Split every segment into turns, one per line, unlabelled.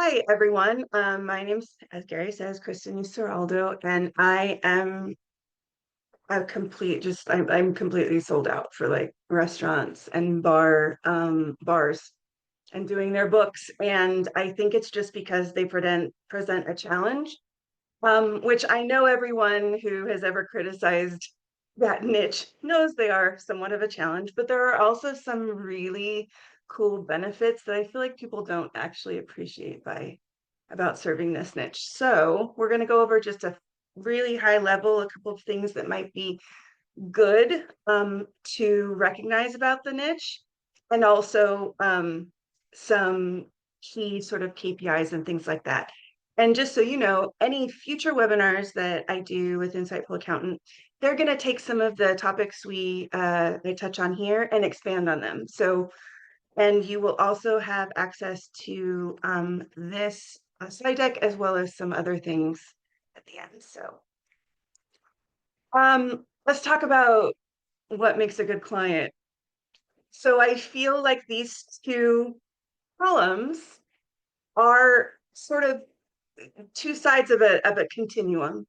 Hi, everyone. My name's, as Gary says, Kristen Nies Ciraldo, and I am I'm completely sold out for like restaurants and bars and doing their books. And I think it's just because they present a challenge, which I know everyone who has ever criticized that niche knows they are somewhat of a challenge, but there are also some really cool benefits that I feel like people don't actually appreciate by about serving this niche. So we're going to go over just a really high level, a couple of things that might be good to recognize about the niche, and also some key sort of KPIs and things like that. And just so you know, any future webinars that I do with Insightful Accountant, they're going to take some of the topics I touch on here and expand on them. So, and you will also have access to this slide deck as well as some other things at the end. So, let's talk about what makes a good client. So I feel like these two columns are sort of two sides of a continuum.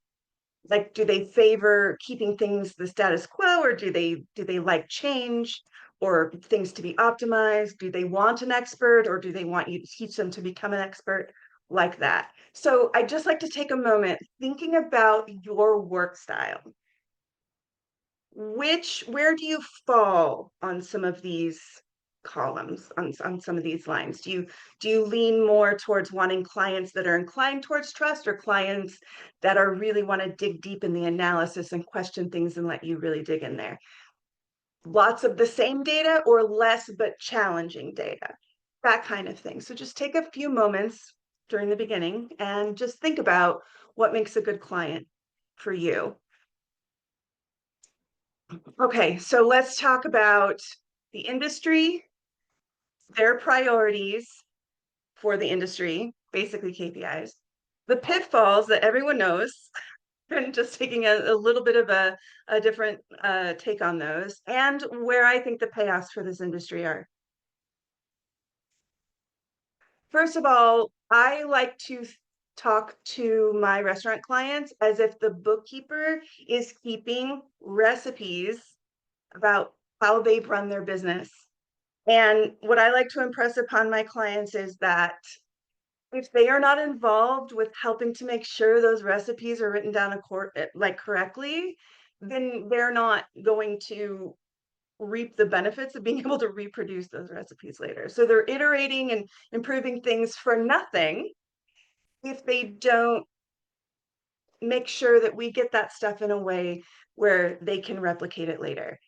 Like, do they favor keeping things the status quo, or do they like change or things to be optimized? Do they want an expert, or do they want you to teach them to become an expert? Like that. So I'd just like to take a moment thinking about your work style. Where do you fall on some of these columns, on some of these lines? Do you lean more towards wanting clients that are inclined towards trust, or clients that are really want to dig deep in the analysis and question things and let you really dig in there? Lots of the same data or less but challenging data, that kind of thing. So just take a few moments during the beginning and just think about what makes a good client for you. Okay, so let's talk about the industry, their priorities for the industry, basically KPIs, the pitfalls that everyone knows, and just taking a little bit of a different take on those, and where I think the payoffs for this industry are. First of all, I like to talk to my restaurant clients as if the bookkeeper is keeping recipes about how they've run their business. And what I like to impress upon my clients is that if they are not involved with helping to make sure those recipes are written down like correctly, then they're not going to reap the benefits of being able to reproduce those recipes later. So they're iterating and improving things for nothing if they don't make sure that we get that stuff in a way where they can replicate it later.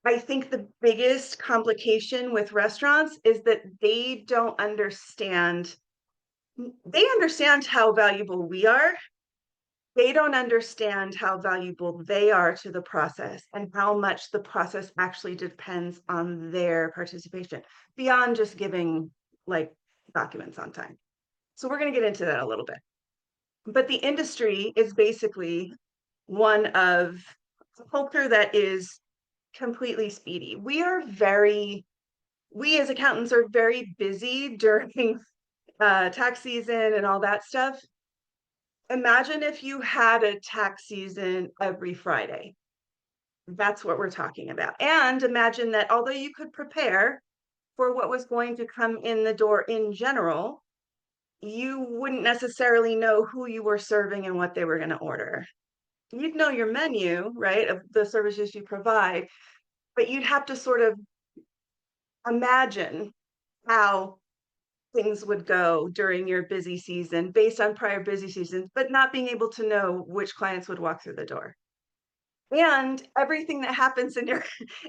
I think the biggest complication with restaurants is that they don't understand. They understand how valuable we are. They don't understand how valuable they are to the process and how much the process actually depends on their participation beyond just giving like documents on time. So we're going to get into that a little bit. But the industry is basically one of a culture that is completely speedy. We as accountants are very busy during tax season and all that stuff. Imagine if you had a tax season every Friday. That's what we're talking about. And imagine that although you could prepare for what was going to come in the door in general, you wouldn't necessarily know who you were serving and what they were going to order. You'd know your menu, right, of the services you provide, but you'd have to sort of imagine how things would go during your busy season based on prior busy seasons, but not being able to know which clients would walk through the door. And everything that happens in your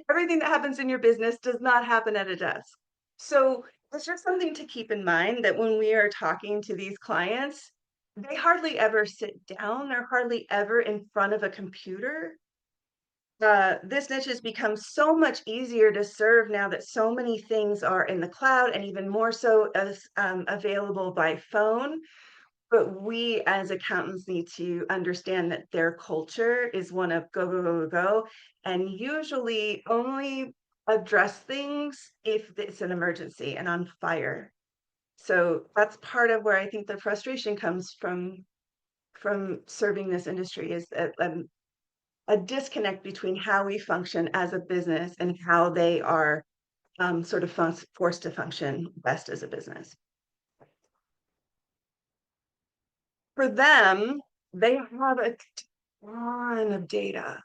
everything that happens in your business does not happen at a desk. So it's just something to keep in mind that when we are talking to these clients, they hardly ever sit down, they're hardly ever in front of a computer. This niche has become so much easier to serve now that so many things are in the cloud and even more so as available by phone. But we as accountants need to understand that their culture is one of go, go, go, go, go, and usually only address things if it's an emergency and on fire. So that's part of where I think the frustration comes from serving this industry, is a disconnect between how we function as a business and how they are sort of forced to function best as a business. For them, they have a ton of data,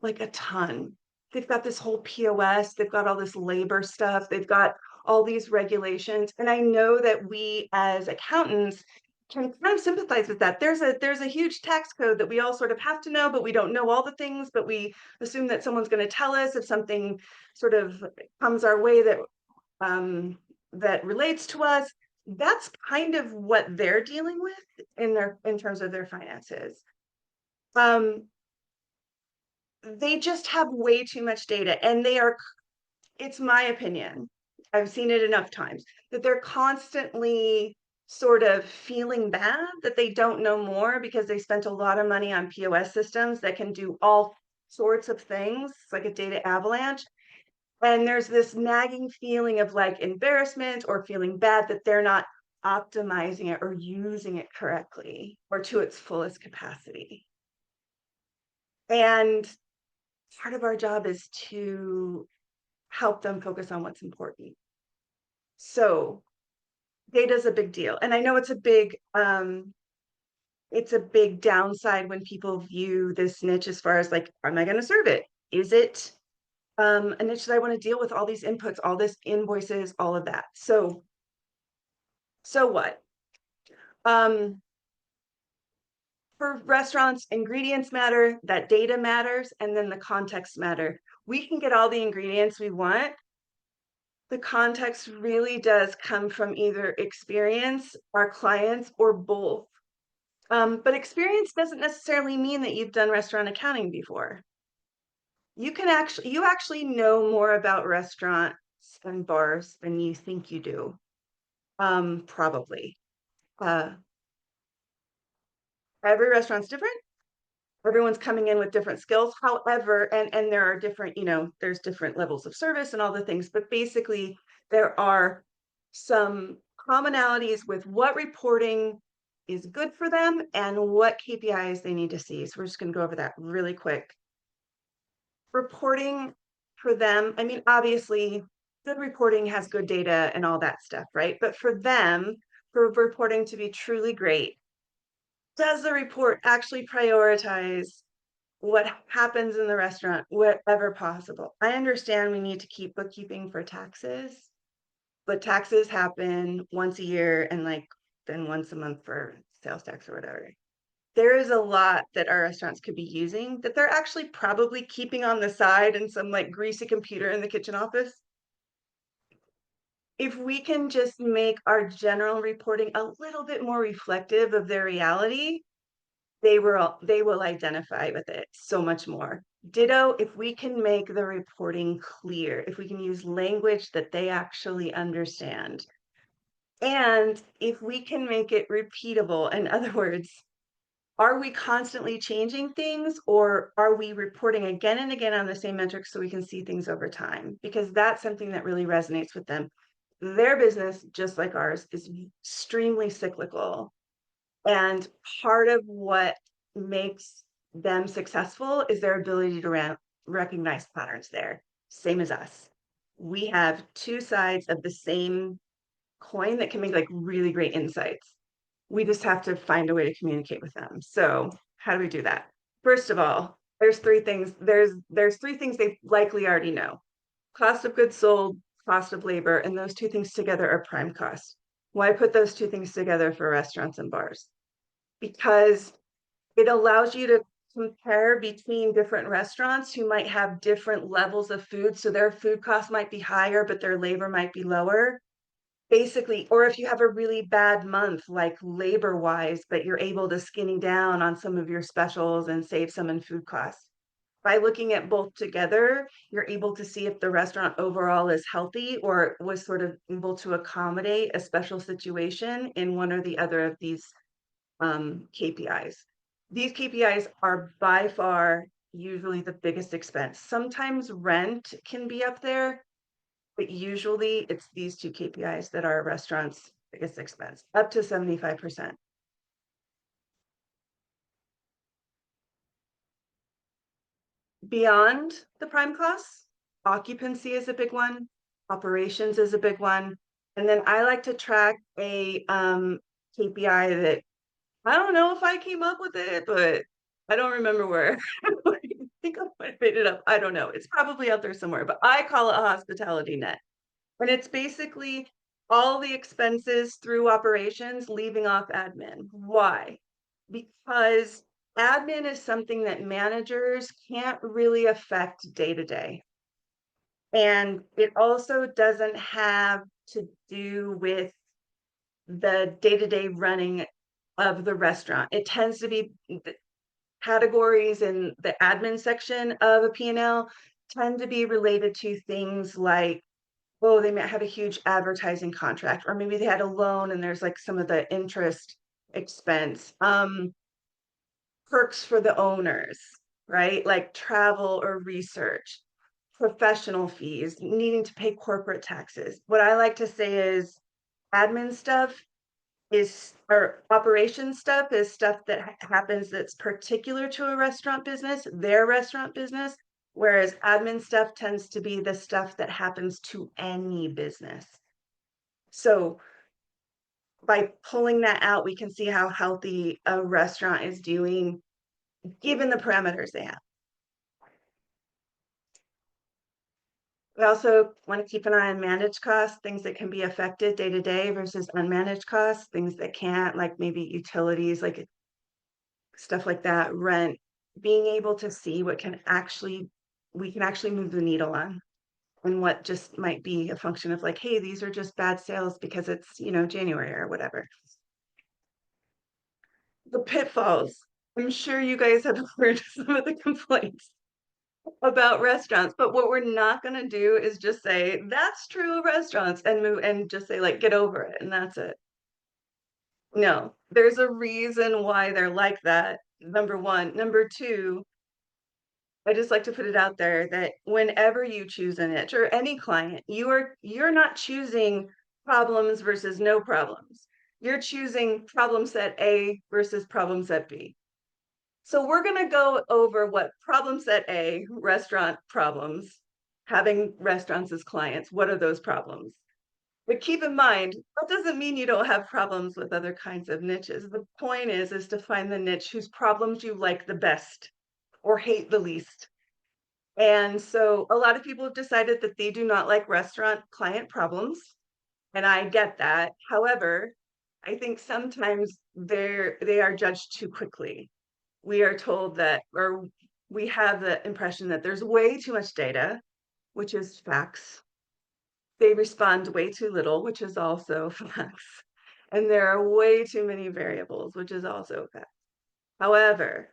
like a ton. They've got this whole POS, they've got all this labor stuff, they've got all these regulations. And I know that we as accountants can kind of sympathize with that. There's a huge tax code that we all sort of have to know, but we don't know all the things, but we assume that someone's going to tell us if something sort of comes our way that that relates to us. That's kind of what they're dealing with in terms of their finances. Um, they just have way too much data, and it's my opinion, I've seen it enough times, that they're constantly sort of feeling bad that they don't know more because they spent a lot of money on POS systems that can do all sorts of things, like a data avalanche. And there's this nagging feeling of like embarrassment or feeling bad that they're not optimizing it or using it correctly or to its fullest capacity. And part of our job is to help them focus on what's important. So data is a big deal. And I know it's a big downside when people view this niche as far as like, am I going to serve it? Is it a niche that I want to deal with all these inputs, all this invoices, all of that? So what? For restaurants, ingredients matter, that data matters, and then the context matter. We can get all the ingredients we want. The context really does come from either experience, our clients, or both. But experience doesn't necessarily mean that you've done restaurant accounting before. You actually know more about restaurants and bars than you think you do. Probably. Uh, every restaurant's different. Everyone's coming in with different skills. However, and there are different, there's different levels of service and all the things, but basically there are some commonalities with what reporting is good for them and what KPIs they need to see. So we're just going to go over that really quick. Reporting for them, I mean, obviously, good reporting has good data and all that stuff, right? But for them, for reporting to be truly great, does the report actually prioritize what happens in the restaurant wherever possible? I understand we need to keep bookkeeping for taxes, but taxes happen once a year and like then once a month for sales tax or whatever. There is a lot that our restaurants could be using that they're actually probably keeping on the side in some like greasy computer in the kitchen office. If we can just make our general reporting a little bit more reflective of their reality, they will identify with it so much more. Ditto, if we can make the reporting clear, if we can use language that they actually understand, and if we can make it repeatable. In other words, are we constantly changing things, or are we reporting again and again on the same metrics so we can see things over time? Because that's something that really resonates with them. Their business, just like ours, is extremely cyclical. And part of what makes them successful is their ability to recognize patterns there, same as us. We have two sides of the same coin that can make like really great insights. We just have to find a way to communicate with them. So how do we do that? First of all, there's three things. There's three things they likely already know: cost of goods sold, cost of labor, and those two things together are prime cost. Why put those two things together for restaurants and bars? Because it allows you to compare between different restaurants who might have different levels of food. So their food costs might be higher, but their labor might be lower. Basically, or if you have a really bad month, like labor wise, but you're able to skinny down on some of your specials and save some in food costs. By looking at both together, you're able to see if the restaurant overall is healthy or was sort of able to accommodate a special situation in one or the other of these KPIs. These KPIs are by far usually the biggest expense. Sometimes rent can be up there, but usually it's these two KPIs that our restaurants biggest expense, up to 75%. Beyond the prime costs, occupancy is a big one, operations is a big one. And then I like to track a KPI that I don't know if I came up with it, but I don't remember where. I think I might have made it up. I don't know. It's probably out there somewhere, but I call it a hospitality net. And it's basically all the expenses through operations leaving off admin. Why? Because admin is something that managers can't really affect day to day. And it also doesn't have to do with the day to day running of the restaurant. It tends to be the categories in the admin section of a P&L tend to be related to things like, oh, they might have a huge advertising contract, or maybe they had a loan and there's like some of the interest expense. Perks for the owners, right? Like travel or research, professional fees, needing to pay corporate taxes. What I like to say is admin stuff is, or operation stuff is stuff that happens that's particular to a restaurant business, their restaurant business, whereas admin stuff tends to be the stuff that happens to any business. So by pulling that out, we can see how healthy a restaurant is doing given the parameters they have. We also want to keep an eye on managed costs, things that can be affected day to day versus unmanaged costs, things that can't, like maybe utilities, like stuff like that, rent, being able to see what can actually, we can actually move the needle on, and what just might be a function of like, hey, these are just bad sales because it's, January or whatever. The pitfalls. I'm sure you guys have heard some of the complaints about restaurants, but what we're not going to do is just say that's true of restaurants and move and just say like get over it and that's it. No, there's a reason why they're like that. Number one. Number two, I just like to put it out there that whenever you choose a niche or any client, you're not choosing problems versus no problems. You're choosing problem set A versus problem set B. So we're going to go over what problem set A, restaurant problems, having restaurants as clients. What are those problems? But keep in mind, that doesn't mean you don't have problems with other kinds of niches. The point is to find the niche whose problems you like the best or hate the least. And so a lot of people have decided that they do not like restaurant client problems. And I get that. However, I think sometimes they are judged too quickly. We are told that, or we have the impression that there's way too much data, which is facts. They respond way too little, which is also facts. And there are way too many variables, which is also facts. However,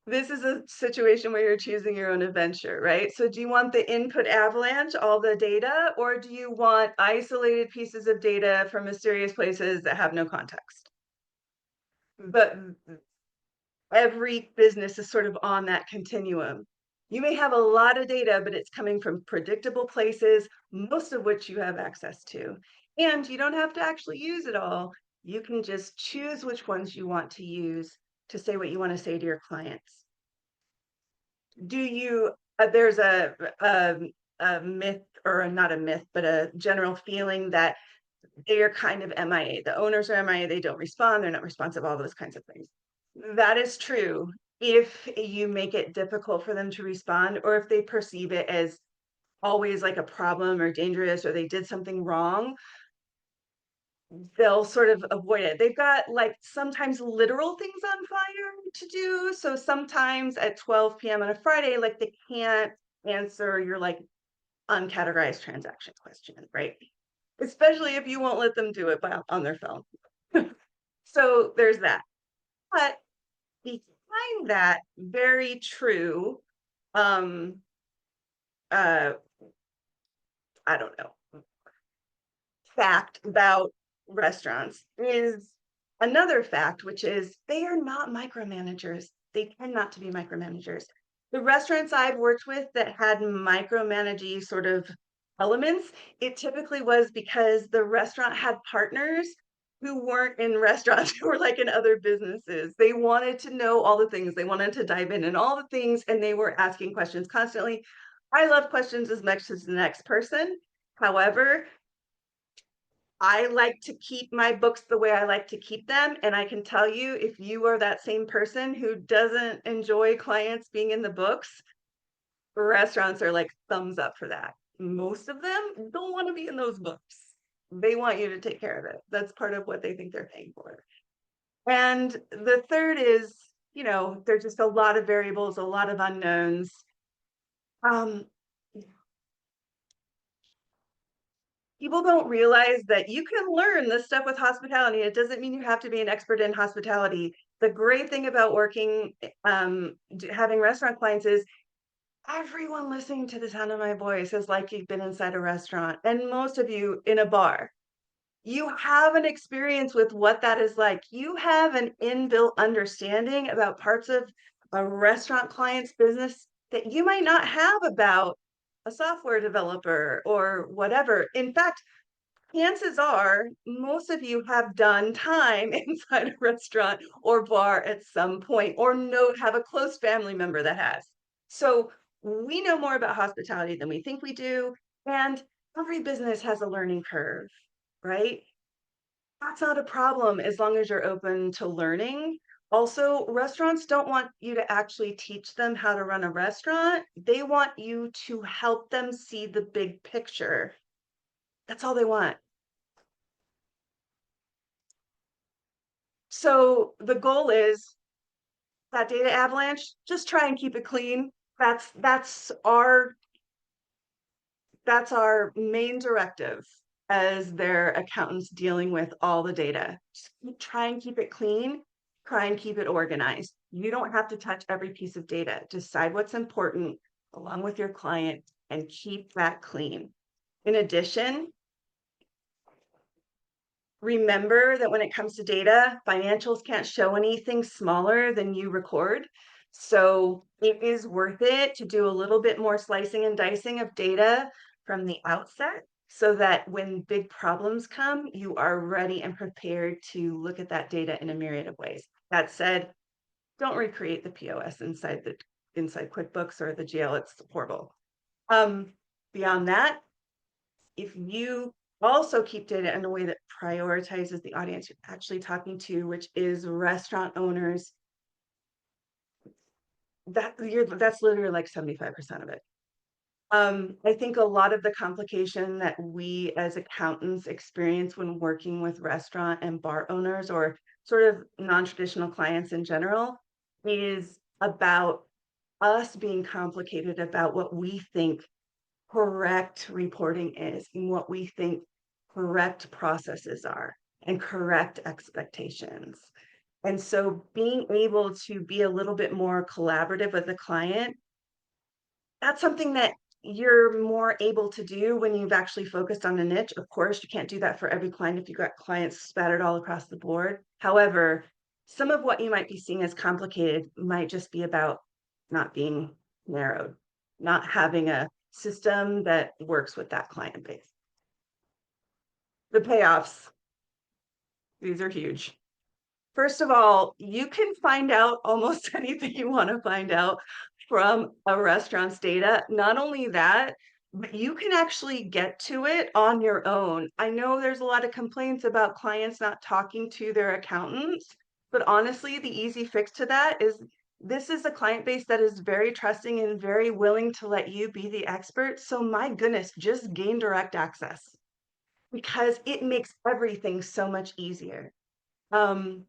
this is a situation where you're choosing your own adventure, right? So do you want the input avalanche, all the data, or do you want isolated pieces of data from mysterious places that have no context? But every business is sort of on that continuum. You may have a lot of data, but it's coming from predictable places, most of which you have access to. And you don't have to actually use it all. You can just choose which ones you want to use to say what you want to say to your clients. Do you, there's a myth, or not a myth, but a general feeling that they are kind of MIA. The owners are MIA, they don't respond, they're not responsive, all those kinds of things. That is true if you make it difficult for them to respond, or if they perceive it as always like a problem or dangerous, or they did something wrong, they'll sort of avoid it. They've got like sometimes literal things on fire to do. So sometimes at 12 p.m. on a Friday, like they can't answer your like uncategorized transaction question, right? Especially if you won't let them do it on their phone. So there's that. But behind that very true, um, uh, I don't know, fact about restaurants is another fact, which is they are not micromanagers. They tend not to be micromanagers. The restaurants I've worked with that had micromanaging sort of elements, it typically was because the restaurant had partners who weren't in restaurants, who were like in other businesses. They wanted to know all the things, they wanted to dive in all the things, and they were asking questions constantly. I love questions as much as the next person. However, I like to keep my books the way I like to keep them. And I can tell you, if you are that same person who doesn't enjoy clients being in the books, restaurants are like thumbs up for that. Most of them don't want to be in those books. They want you to take care of it. That's part of what they think they're paying for. And the third is, there's just a lot of variables, a lot of unknowns. Um, People don't realize that you can learn this stuff with hospitality. It doesn't mean you have to be an expert in hospitality. The great thing about working, having restaurant clients is everyone listening to the sound of my voice is like you've been inside a restaurant, and most of you in a bar. You have an experience with what that is like. You have an inbuilt understanding about parts of a restaurant client's business that you might not have about a software developer or whatever. In fact, chances are most of you have done time inside a restaurant or bar at some point, or have a close family member that has. So we know more about hospitality than we think we do. And every business has a learning curve, right? That's not a problem as long as you're open to learning. Also, restaurants don't want you to actually teach them how to run a restaurant. They want you to help them see the big picture. That's all they want. So the goal is that data avalanche, just try and keep it clean. That's our main directive as their accountants dealing with all the data. Just try and keep it clean, try and keep it organized. You don't have to touch every piece of data. Decide what's important along with your client and keep that clean. In addition, remember that when it comes to data, financials can't show anything smaller than you record. So it is worth it to do a little bit more slicing and dicing of data from the outset so that when big problems come, you are ready and prepared to look at that data in a myriad of ways. That said, don't recreate the POS inside QuickBooks or the GL. It's horrible. Beyond that, if you also keep data in a way that prioritizes the audience you're actually talking to, which is restaurant owners, that's literally like 75% of it. I think a lot of the complication that we as accountants experience when working with restaurant and bar owners or sort of non-traditional clients in general is about us being complicated about what we think correct reporting is and what we think correct processes are and correct expectations. And so being able to be a little bit more collaborative with the client, that's something that you're more able to do when you've actually focused on a niche. Of course, you can't do that for every client if you've got clients spattered all across the board. However, some of what you might be seeing as complicated might just be about not being narrowed, not having a system that works with that client base. The payoffs, these are huge. First of all, you can find out almost anything you want to find out from a restaurant's data. Not only that, but you can actually get to it on your own. I know there's a lot of complaints about clients not talking to their accountants, but honestly, the easy fix to that is this is a client base that is very trusting and very willing to let you be the expert. So my goodness, just gain direct access because it makes everything so much easier. Um,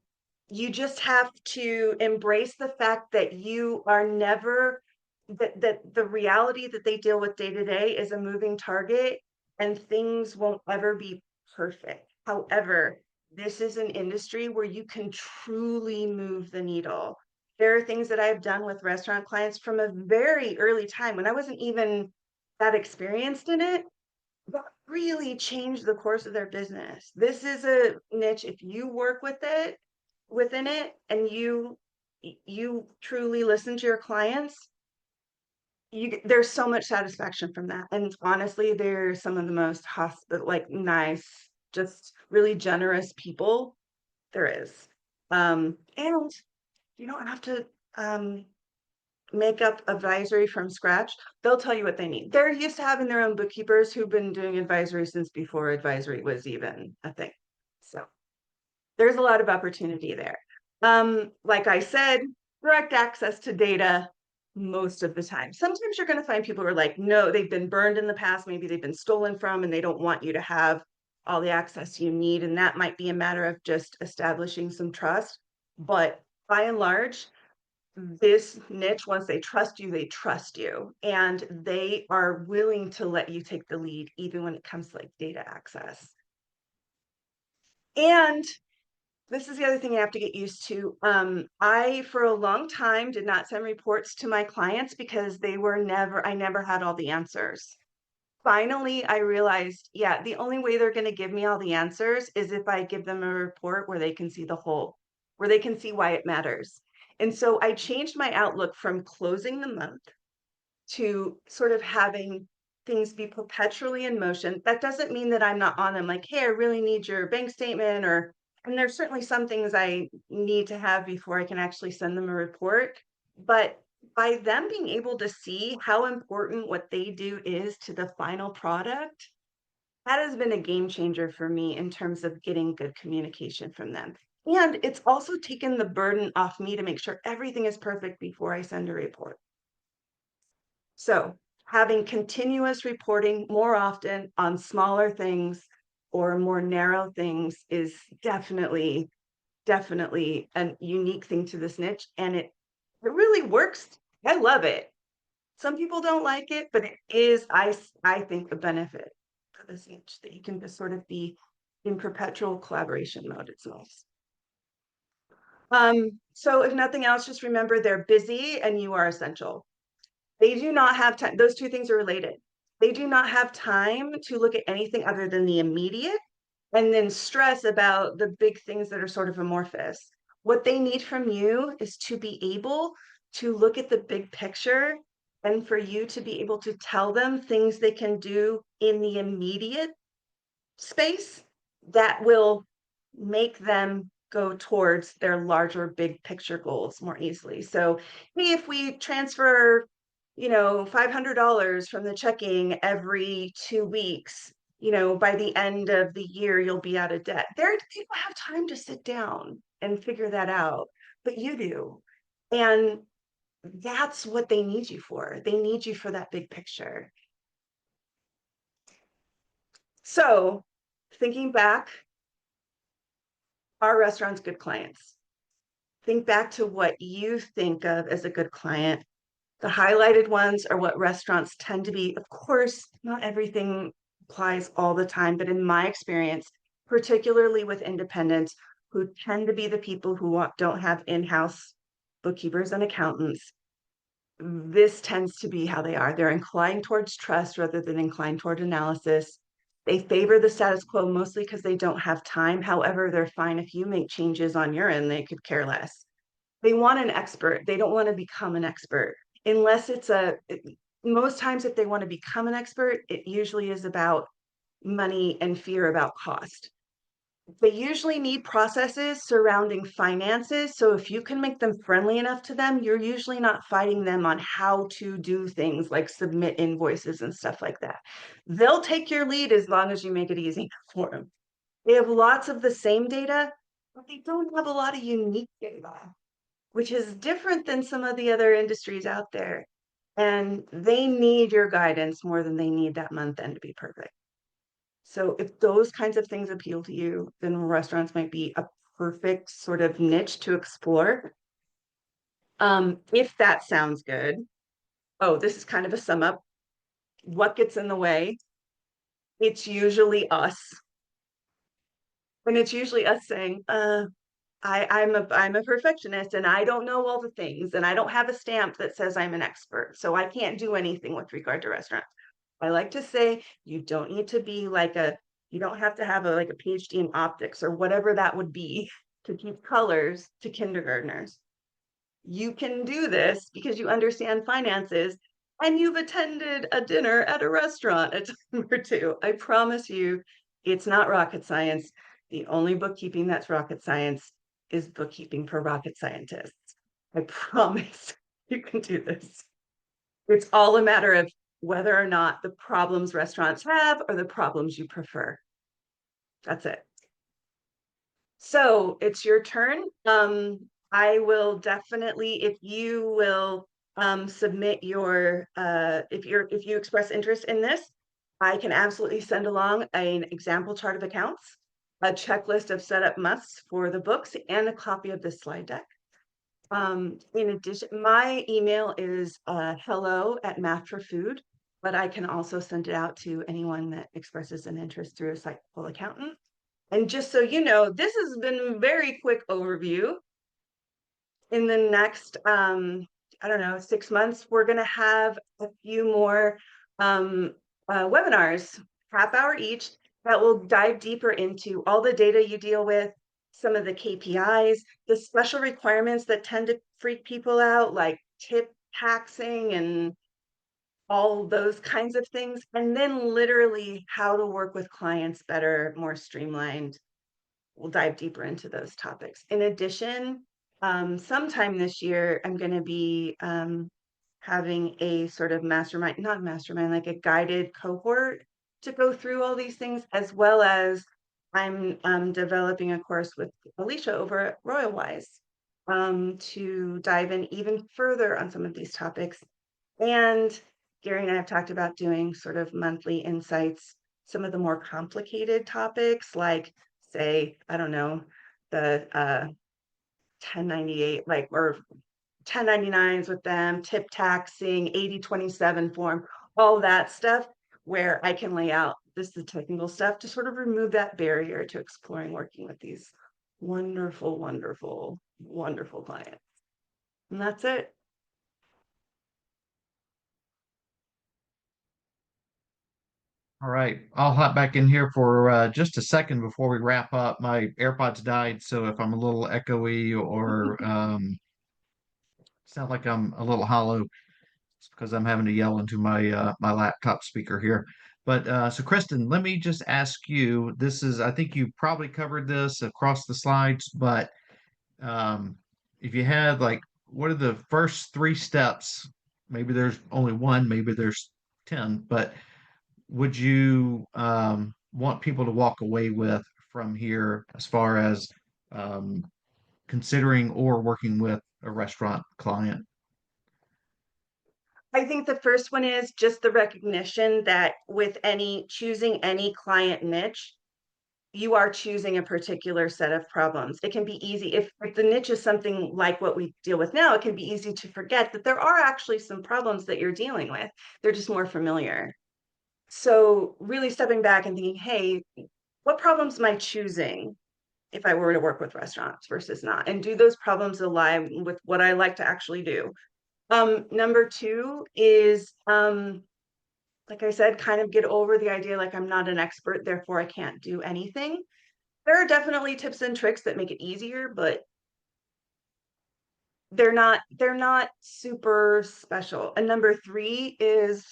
you just have to embrace the fact that you are never that the reality that they deal with day to day is a moving target and things won't ever be perfect. However, this is an industry where you can truly move the needle. There are things that I've done with restaurant clients from a very early time when I wasn't even that experienced in it, but really change the course of their business. This is a niche. If you work with it within it and you truly listen to your clients, there's so much satisfaction from that. And honestly, they're some of the most like nice, just really generous people there is. And you don't have to make up advisory from scratch. They'll tell you what they need. They're used to having their own bookkeepers who've been doing advisory since before advisory was even a thing. So there's a lot of opportunity there. Like I said, direct access to data most of the time. Sometimes you're going to find people who are like, no, they've been burned in the past. Maybe they've been stolen from and they don't want you to have all the access you need. And that might be a matter of just establishing some trust. But by and large, this niche, once they trust you, they trust you. And they are willing to let you take the lead, even when it comes to like data access. And this is the other thing you have to get used to. I, for a long time, did not send reports to my clients because I never had all the answers. Finally, I realized, yeah, the only way they're going to give me all the answers is if I give them a report where they can see the whole, where they can see why it matters. And so I changed my outlook from closing the month to sort of having things be perpetually in motion. That doesn't mean that I'm not on them like, hey, I really need your bank statement, or, and there's certainly some things I need to have before I can actually send them a report. But by them being able to see how important what they do is to the final product, that has been a game changer for me in terms of getting good communication from them. And it's also taken the burden off me to make sure everything is perfect before I send a report. So having continuous reporting more often on smaller things or more narrow things is definitely, definitely a unique thing to this niche. And it really works. I love it. Some people don't like it, but it is, I think, a benefit for this niche that you can just sort of be in perpetual collaboration mode. It's nice. So if nothing else, just remember they're busy and you are essential. They do not have time. Those two things are related. They do not have time to look at anything other than the immediate and then stress about the big things that are sort of amorphous. What they need from you is to be able to look at the big picture and for you to be able to tell them things they can do in the immediate space that will make them go towards their larger big picture goals more easily. So, hey, if we transfer, $500 from the checking every 2 weeks, by the end of the year, you'll be out of debt. People have time to sit down and figure that out, but you do. And that's what they need you for. They need you for that big picture. So, thinking back, are restaurants good clients? Think back to what you think of as a good client. The highlighted ones are what restaurants tend to be. Of course, not everything applies all the time, but in my experience, particularly with independents who tend to be the people who don't have in-house bookkeepers and accountants, this tends to be how they are. They're inclined towards trust rather than inclined toward analysis. They favor the status quo mostly because they don't have time. However, they're fine if you make changes on your end, they could care less. They want an expert. They don't want to become an expert unless most times if they want to become an expert, it usually is about money and fear about cost. They usually need processes surrounding finances. So if you can make them friendly enough to them, you're usually not fighting them on how to do things like submit invoices and stuff like that. They'll take your lead as long as you make it easy for them. They have lots of the same data, but they don't have a lot of unique data, which is different than some of the other industries out there. And they need your guidance more than they need that month end to be perfect. So if those kinds of things appeal to you, then restaurants might be a perfect sort of niche to explore. If that sounds good. Oh, this is kind of a sum up. What gets in the way? It's usually us. And it's usually us saying, I'm a perfectionist and I don't know all the things and I don't have a stamp that says I'm an expert. So I can't do anything with regard to restaurants. I like to say you don't need to be you don't have to have like a PhD in optics or whatever that would be to teach colors to kindergartners. You can do this because you understand finances and you've attended a dinner at a restaurant a time or two. I promise you, it's not rocket science. The only bookkeeping that's rocket science is bookkeeping for rocket scientists. I promise you can do this. It's all a matter of whether or not the problems restaurants have or the problems you prefer. That's it. So it's your turn. I will definitely, if you will submit your if you express interest in this, I can absolutely send along an example chart of accounts, a checklist of setup musts for the books, and a copy of the slide deck. In addition, my email is hello@math for food, but I can also send it out to anyone that expresses an interest through a Psychful accountant. And just so you know, this has been a very quick overview. In the next, I don't know, 6 months, we're going to have a few more webinars, half hour each, that will dive deeper into all the data you deal with, some of the KPIs, the special requirements that tend to freak people out, like tip taxing and all those kinds of things, and then literally how to work with clients better, more streamlined. We'll dive deeper into those topics. In addition, sometime this year, I'm going to be having a sort of mastermind, not mastermind, like a guided cohort to go through all these things, as well as I'm developing a course with Alicia over at Royal Wise to dive in even further on some of these topics. And Gary and I have talked about doing sort of monthly insights, some of the more complicated topics, like say, I don't know, the 1098, like, or 1099s with them, tip taxing, 8027 form, all that stuff, where I can lay out this is the technical stuff to sort of remove that barrier to exploring working with these wonderful, wonderful, wonderful clients. And that's it.
All right, I'll hop back in here for just a second before we wrap up. My AirPods died, so if I'm a little echoey or sound like I'm a little hollow, it's because I'm having to yell into my laptop speaker here. But so Kristen, let me just ask you, this is I think you probably covered this across the slides, but if you had like what are the first three steps? Maybe there's only one, maybe there's 10, but would you want people to walk away with from here as far as um, considering or working with a restaurant client?
I think the first one is just the recognition that with any choosing any client niche, you are choosing a particular set of problems. It can be easy if the niche is something like what we deal with now, it can be easy to forget that there are actually some problems that you're dealing with. They're just more familiar. So really stepping back and thinking, hey, what problems am I choosing if I were to work with restaurants versus not? And do those problems align with what I like to actually do? Number two is like I said, kind of get over the idea like I'm not an expert, therefore I can't do anything. There are definitely tips and tricks that make it easier, but they're not super special. And number three is,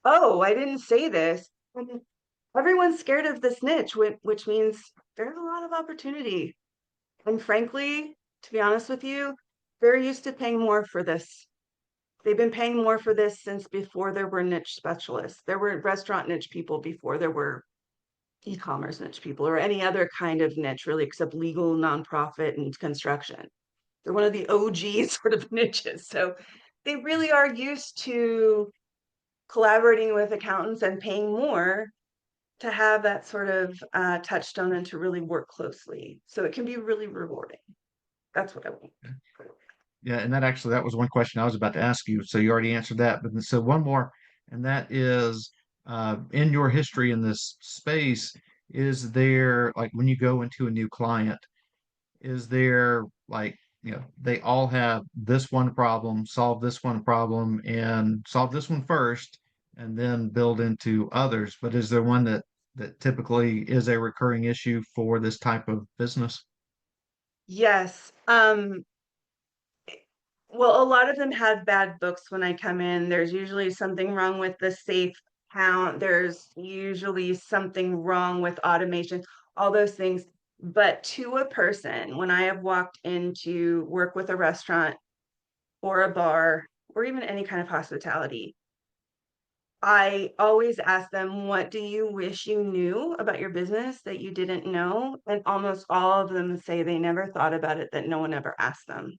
oh, I didn't say this. Everyone's scared of this niche, which means there's a lot of opportunity. And frankly, to be honest with you, they're used to paying more for this. They've been paying more for this since before there were niche specialists. There were restaurant niche people before there were e-commerce niche people or any other kind of niche, really, except legal, nonprofit, and construction. They're one of the OG sort of niches. So they really are used to collaborating with accountants and paying more to have that sort of touchstone and to really work closely. So it can be really rewarding. That's what I want.
Yeah, and that was one question I was about to ask you. So you already answered that. But so one more, and that is in your history in this space, is there like when you go into a new client, is there like, they all have this one problem, solve this one problem, and solve this one first, and then build into others. But is there one that typically is a recurring issue for this type of business?
Yes. Well, a lot of them have bad books when I come in. There's usually something wrong with the safe count. There's usually something wrong with automation, all those things. But to a person, when I have walked in to work with a restaurant or a bar or even any kind of hospitality, I always ask them, what do you wish you knew about your business that you didn't know? And almost all of them say they never thought about it, that no one ever asked them.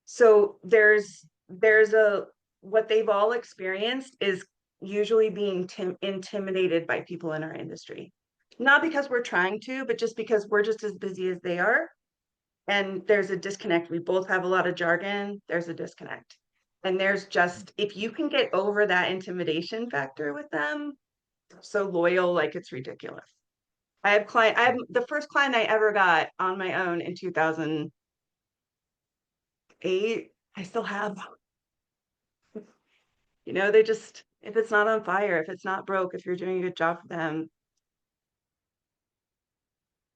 So there's a what they've all experienced is usually being intimidated by people in our industry. Not because we're trying to, but just because we're just as busy as they are. And there's a disconnect. We both have a lot of jargon. There's a disconnect. And there's just, if you can get over that intimidation factor with them, so loyal, like it's ridiculous. I have the first client I ever got on my own in 2008. I still have, they just, if it's not on fire, if it's not broke, if you're doing a good job for them,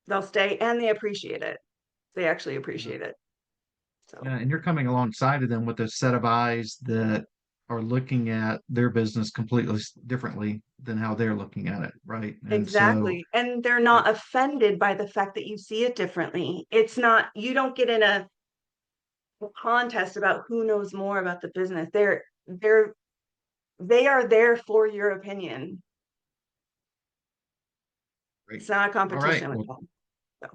they'll stay and they appreciate it. They actually
Yeah.
appreciate it.
Yeah,
So
and you're coming alongside of them with a set of eyes that are looking at their business completely differently than how they're looking at it, right? And so,
exactly. And they're
it,
not offended by the fact that you see it differently. It's not, you don't get in a contest about who knows more about the business. They are there for your opinion.
great.
It's not a
All right.
competition with
Well,
them. So.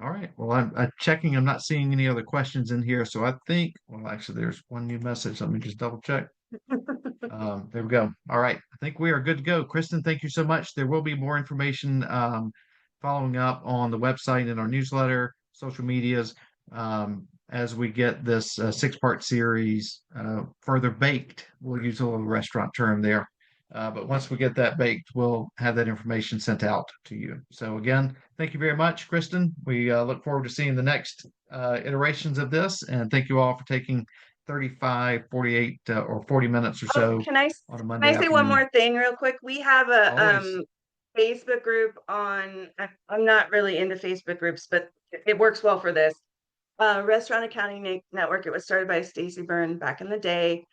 all right. Well, I'm checking. I'm not seeing any other questions in here. So I think, well, actually, there's one new message. Let me just double check. There we go. All right. I think we are good to go. Kristen, thank you so much. There will be more information following up on the website and our newsletter, social medias, as we get this six-part series further baked. We'll use a little restaurant term there. But once we get that baked, we'll have that information sent out to you. So again, thank you very much, Kristen. We look forward to seeing the next iterations of this. And thank you all for taking 35, 48, or 40 minutes or
Oh,
so on a
can
Monday
I say one
afternoon.
more thing real quick? We have a
Always.
Facebook group on, I'm not really into Facebook groups, but it works well for this. Restaurant Accounting Network. It was started by Stacy Byrne back in the day.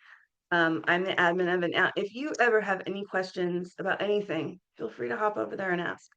I'm the admin of it now. If you ever have any questions about anything, feel free to hop over there and ask.